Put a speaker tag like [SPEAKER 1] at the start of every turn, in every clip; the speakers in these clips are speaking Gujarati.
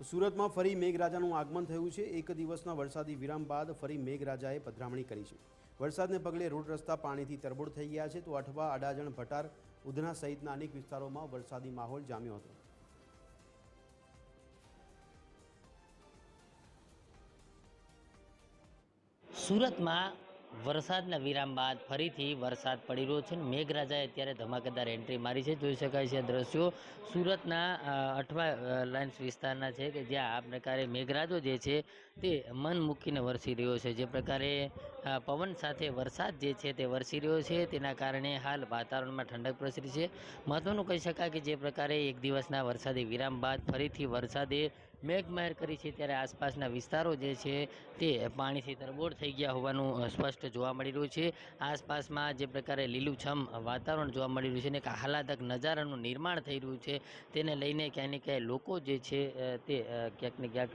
[SPEAKER 1] સુરતમાં ફરી મેઘરાજાનું આગમન થયું છે। એક દિવસના વરસાદી વિરામ બાદ ફરી મેઘરાજાએ પધરામણી કરી છે। વરસાદને પગલે રોડ રસ્તા પાણીથી તરબોળ થઈ ગયા છે, તો અઠવા, અડાજણ, ભટાર, ઉધના સહિતના અનેક વિસ્તારોમાં વરસાદી માહોલ જામ્યો હતો।
[SPEAKER 2] સુરતમાં વરસાદના વિરામ બાદ ફરીથી વરસાદ પડી રહ્યો છે। મેઘરાજાએ અત્યારે ધમાકેદાર એન્ટ્રી મારી છે। જોઈ શકાય છે દ્રશ્યો સુરતના અઠવા લાઇન્સ વિસ્તારના છે કે જ્યાં આ પ્રકારે મેઘરાજો જે છે તે મન મૂકીને વરસી રહ્યો છે। જે પ્રકારે પવન સાથે વરસાદ જે છે તે વરસી રહ્યો છે, તેના કારણે હાલ વાતાવરણમાં ઠંડક પ્રસરી છે। મહત્વનું કહી શકાય કે જે પ્રકારે એક દિવસના વરસાદી વિરામ બાદ ફરીથી વરસાદે મેઘમહેર કરી છે, ત્યારે આસપાસના વિસ્તારો જે છે તે પાણીથી તરબોળ થઈ ગયા હોવાનું સ્પષ્ટ જોવા મળી રહ્યું છે। આસપાસમાં જે પ્રકારે લીલુંછમ વાતાવરણ જોવા મળી રહ્યું છે ને એક આહલાદક નજારાનું નિર્માણ થઈ રહ્યું છે, તેને લઈને ક્યાંય ને ક્યાંય લોકો જે છે તે ક્યાંક ને ક્યાંક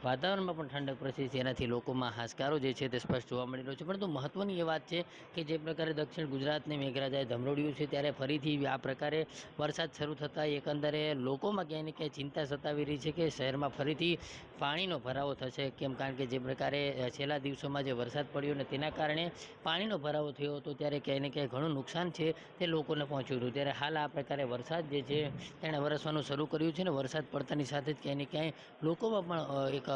[SPEAKER 2] વાતાવરણમાં પણ ઠંડક પ્રસરી છે, એનાથી લોકોમાં હાશકારો જે છે તે સ્પષ્ટ જોવા મળી રહ્યો છે। પરંતુ મહત્વની એ વાત છે કે જે પ્રકારે દક્ષિણ ગુજરાતને મેઘરાજાએ ધમરોડ્યું છે, ત્યારે ફરીથી આ પ્રકારે વરસાદ શરૂ થતાં એકંદરે લોકોમાં ક્યાંય ને ક્યાંય ચિંતા સતાવી રહી છે કે શહેરમાં ફરીથી પાણીનો ભરાવો થશે કેમ, કારણ કે જે પ્રકારે છેલ્લા દિવસોમાં જે વરસાદ પડ્યો ને તેના કારણે પાણીનો ભરાવો થયો હતો, ત્યારે ક્યાંય ને ક્યાંય ઘણું નુકસાન છે તે લોકોને પહોંચ્યું હતું। ત્યારે હાલ આ પ્રકારે વરસાદ જે છે તેણે વરસવાનું શરૂ કર્યું છે ને વરસાદ પડતાની સાથે જ ક્યાંય ને ક્યાંય લોકોમાં પણ એક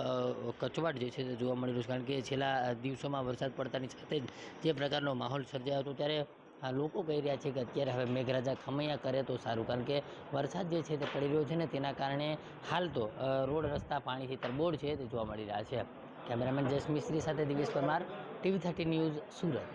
[SPEAKER 2] કચવાટ જે છે તે જોવા મળી રહ્યું છે, કારણ કે છેલ્લા દિવસોમાં વરસાદ પડતાની સાથે જ જે પ્રકારનો માહોલ સર્જાયો હતો, ત્યારે આ લોકો કહી રહ્યા છે કે અત્યારે હવે મેઘરાજા ખમૈયા કરે તો સારું, કારણ કે વરસાદ જે છે તે પડી રહ્યો છે ને તેના કારણે હાલ તો રોડ રસ્તા પાણીથી તરબોળ છે તે જોવા મળી રહ્યા છે। કેમેરામેન જસ મિસ્ત્રી સાથે દિવેશ પરમાર, TV 13 ન્યૂઝ, સુરત।